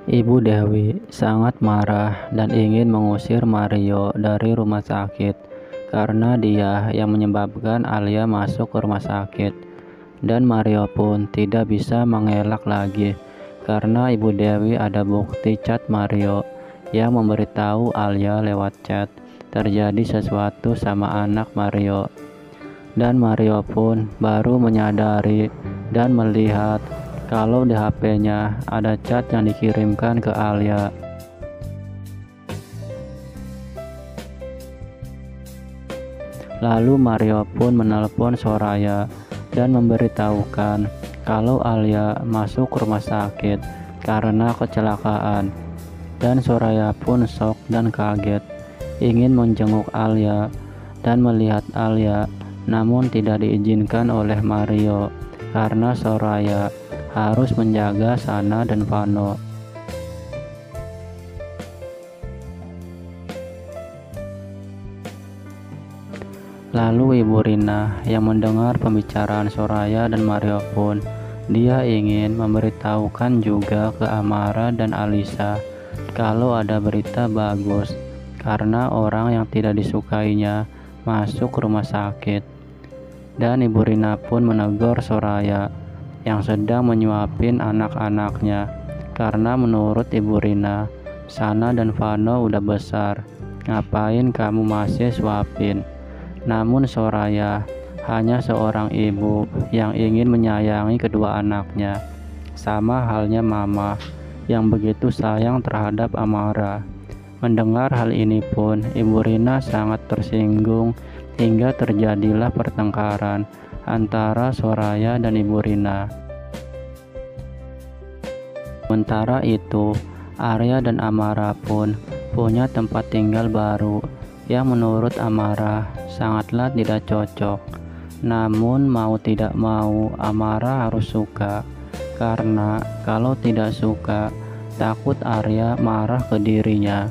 Ibu Dewi sangat marah dan ingin mengusir Mario dari rumah sakit karena dia yang menyebabkan Alia masuk ke rumah sakit. Dan Mario pun tidak bisa mengelak lagi karena Ibu Dewi ada bukti chat Mario yang memberitahu Alia lewat chat terjadi sesuatu sama anak Mario. Dan Mario pun baru menyadari dan melihat kalau di HP-nya ada chat yang dikirimkan ke Alia. Lalu Mario pun menelpon Soraya dan memberitahukan kalau Alia masuk rumah sakit karena kecelakaan. Dan Soraya pun shock dan kaget, ingin menjenguk Alia dan melihat Alia, namun tidak diizinkan oleh Mario karena Soraya harus menjaga Sana dan Vano. Lalu Ibu Rina yang mendengar pembicaraan Soraya dan Mario pun, dia ingin memberitahukan juga ke Amara dan Alisa kalau ada berita bagus karena orang yang tidak disukainya masuk rumah sakit. Dan Ibu Rina pun menegur Soraya yang sedang menyuapin anak-anaknya karena menurut Ibu Rina, Sana dan Vano udah besar, ngapain kamu masih suapin? Namun Soraya hanya seorang ibu yang ingin menyayangi kedua anaknya, sama halnya Mama yang begitu sayang terhadap Amara. Mendengar hal ini pun Ibu Rina sangat tersinggung hingga terjadilah pertengkaran antara Soraya dan Ibu Rina. Sementara itu, Arya dan Amara pun punya tempat tinggal baru yang menurut Amara sangatlah tidak cocok. Namun mau tidak mau Amara harus suka, karena kalau tidak suka takut Arya marah ke dirinya.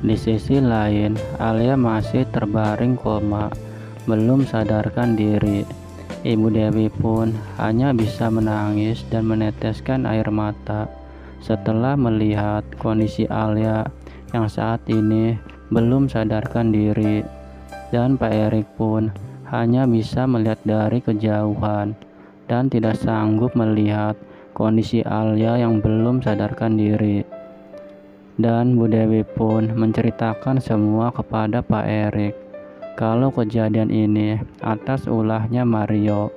Di sisi lain, Alia masih terbaring koma, belum sadarkan diri. Ibu Dewi pun hanya bisa menangis dan meneteskan air mata setelah melihat kondisi Alia yang saat ini belum sadarkan diri. Dan Pak Erik pun hanya bisa melihat dari kejauhan dan tidak sanggup melihat kondisi Alia yang belum sadarkan diri. Dan Bu Dewi pun menceritakan semua kepada Pak Erik kalau kejadian ini atas ulahnya Mario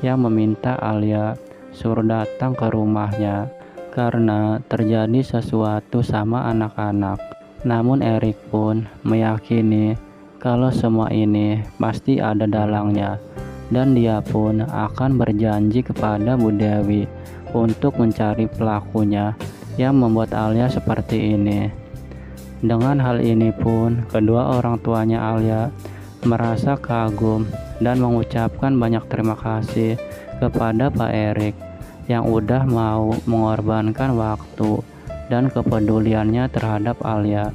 yang meminta Alia suruh datang ke rumahnya karena terjadi sesuatu sama anak-anak. Namun Erik pun meyakini kalau semua ini pasti ada dalangnya, dan dia pun akan berjanji kepada Bu Dewi untuk mencari pelakunya yang membuat Alia seperti ini. Dengan hal ini pun kedua orang tuanya Alia merasa kagum dan mengucapkan banyak terima kasih kepada Pak Erik yang udah mau mengorbankan waktu dan kepeduliannya terhadap Alia.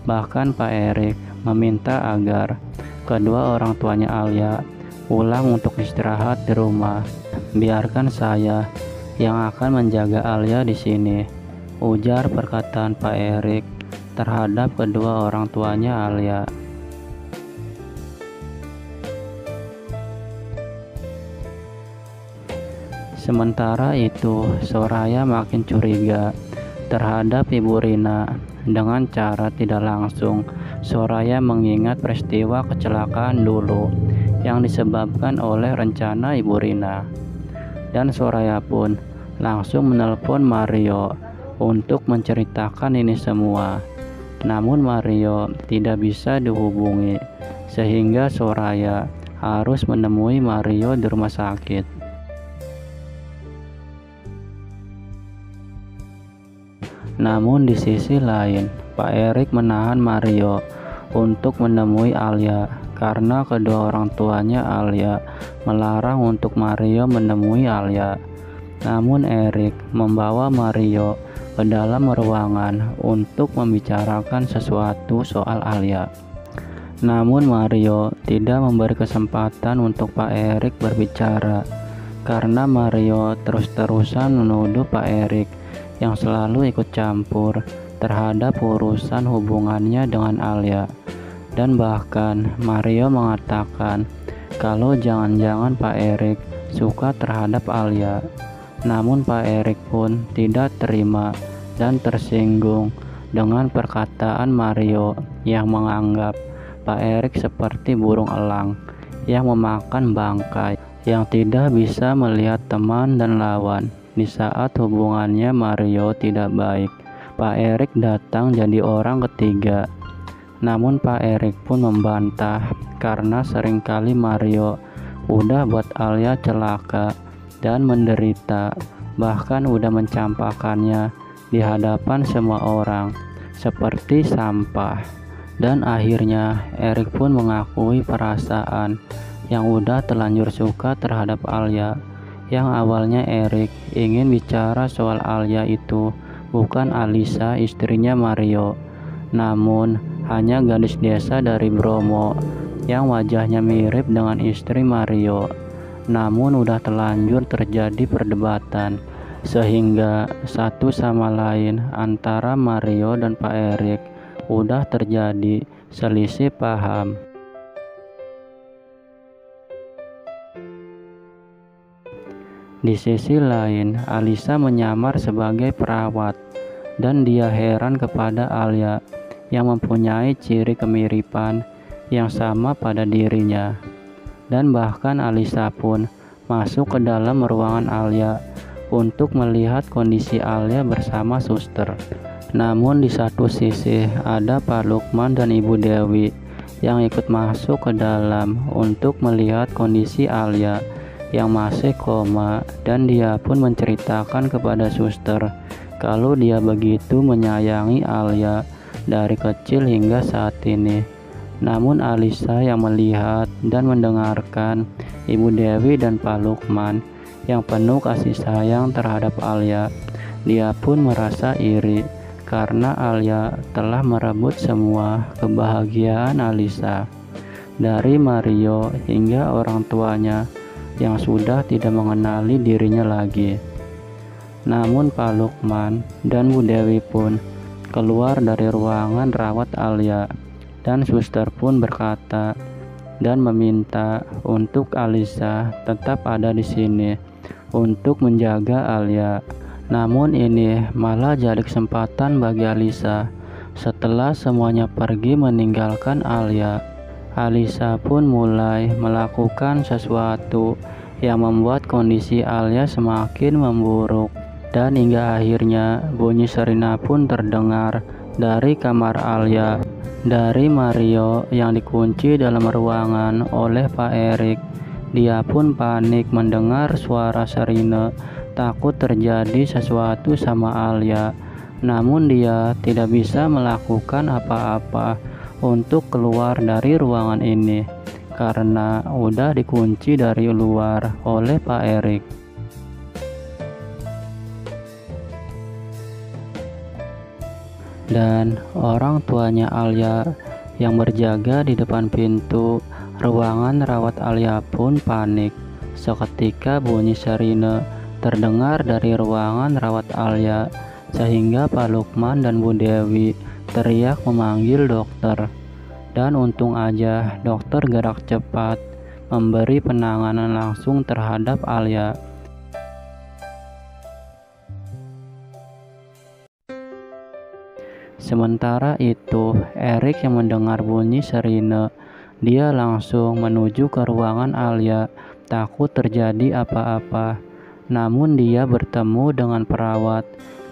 Bahkan Pak Erik meminta agar kedua orang tuanya Alia pulang untuk istirahat di rumah. Biarkan saya yang akan menjaga Alia di sini, ujar perkataan Pak Erik terhadap kedua orang tuanya Alia. Sementara itu, Soraya makin curiga terhadap Ibu Rina. Dengan cara tidak langsung, Soraya mengingat peristiwa kecelakaan dulu yang disebabkan oleh rencana Ibu Rina. Dan Soraya pun langsung menelpon Mario untuk menceritakan ini semua. Namun Mario tidak bisa dihubungi, sehingga Soraya harus menemui Mario di rumah sakit. Namun di sisi lain, Pak Erik menahan Mario untuk menemui Alia karena kedua orang tuanya Alia melarang untuk Mario menemui Alia. Namun Erik membawa Mario ke dalam ruangan untuk membicarakan sesuatu soal Alia. Namun Mario tidak memberi kesempatan untuk Pak Erik berbicara, karena Mario terus-terusan menuduh Pak Erik yang selalu ikut campur terhadap urusan hubungannya dengan Alia. Dan bahkan Mario mengatakan kalau jangan-jangan Pak Erik suka terhadap Alia. Namun Pak Erik pun tidak terima dan tersinggung dengan perkataan Mario yang menganggap Pak Erik seperti burung elang yang memakan bangkai, yang tidak bisa melihat teman dan lawan. Di saat hubungannya Mario tidak baik, Pak Erik datang jadi orang ketiga. Namun Pak Erik pun membantah karena seringkali Mario udah buat Alia celaka dan menderita, bahkan udah mencampakkannya di hadapan semua orang seperti sampah. Dan akhirnya Erik pun mengakui perasaan yang udah terlanjur suka terhadap Alia. Yang awalnya Erik ingin bicara soal Alia itu bukan Alisa, istrinya Mario, namun hanya gadis desa dari Bromo yang wajahnya mirip dengan istri Mario. Namun udah terlanjur terjadi perdebatan sehingga satu sama lain antara Mario dan Pak Erik udah terjadi selisih paham. Di sisi lain, Alisa menyamar sebagai perawat dan dia heran kepada Alia yang mempunyai ciri kemiripan yang sama pada dirinya. Dan bahkan Alisa pun masuk ke dalam ruangan Alia untuk melihat kondisi Alia bersama suster. Namun di satu sisi ada Pak Lukman dan Ibu Dewi yang ikut masuk ke dalam untuk melihat kondisi Alia yang masih koma, dan dia pun menceritakan kepada suster kalau dia begitu menyayangi Alia dari kecil hingga saat ini. Namun Alisa yang melihat dan mendengarkan Ibu Dewi dan Pak Lukman yang penuh kasih sayang terhadap Alia, dia pun merasa iri karena Alia telah merebut semua kebahagiaan Alisa, dari Mario hingga orang tuanya yang sudah tidak mengenali dirinya lagi. Namun Pak Lukman dan Bu Dewi pun keluar dari ruangan rawat Alia, dan suster pun berkata dan meminta untuk Alisa tetap ada di sini untuk menjaga Alia. Namun ini malah jadi kesempatan bagi Alisa. Setelah semuanya pergi meninggalkan Alia, Alisa pun mulai melakukan sesuatu yang membuat kondisi Alia semakin memburuk. Dan hingga akhirnya bunyi sirena pun terdengar dari kamar Alia, dari Mario yang dikunci dalam ruangan oleh Pak Erik. Dia pun panik mendengar suara sirena, takut terjadi sesuatu sama Alia. Namun dia tidak bisa melakukan apa-apa untuk keluar dari ruangan ini karena udah dikunci dari luar oleh Pak Erik. Dan orang tuanya Alia yang berjaga di depan pintu ruangan rawat Alia pun panik. Seketika bunyi sirena terdengar dari ruangan rawat Alia sehingga Pak Lukman dan Bu Dewi teriak memanggil dokter. Dan untung aja dokter gerak cepat memberi penanganan langsung terhadap Alia. Sementara itu, Erik yang mendengar bunyi sirena, dia langsung menuju ke ruangan Alia, takut terjadi apa-apa. Namun dia bertemu dengan perawat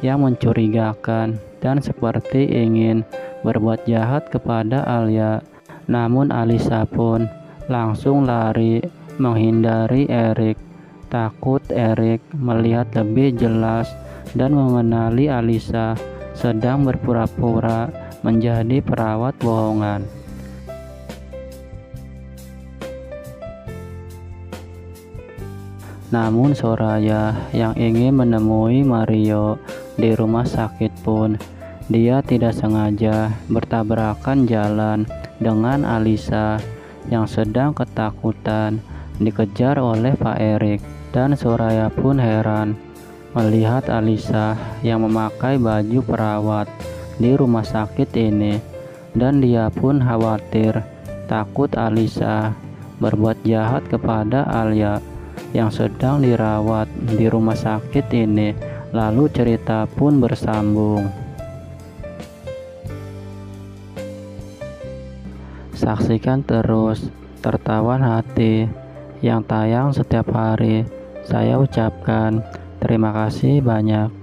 yang mencurigakan dan seperti ingin berbuat jahat kepada Alia. Namun Alisa pun langsung lari menghindari Erik, takut Erik melihat lebih jelas dan mengenali Alisa sedang berpura-pura menjadi perawat bohongan. Namun Soraya yang ingin menemui Mario di rumah sakit pun, dia tidak sengaja bertabrakan jalan dengan Alisa yang sedang ketakutan dikejar oleh Pak Erik, dan Soraya pun heran melihat Alisa yang memakai baju perawat di rumah sakit ini, dan dia pun khawatir takut Alisa berbuat jahat kepada Alia yang sedang dirawat di rumah sakit ini. Lalu cerita pun bersambung. Saksikan terus Tertawan Hati yang tayang setiap hari. Saya ucapkan terima kasih banyak.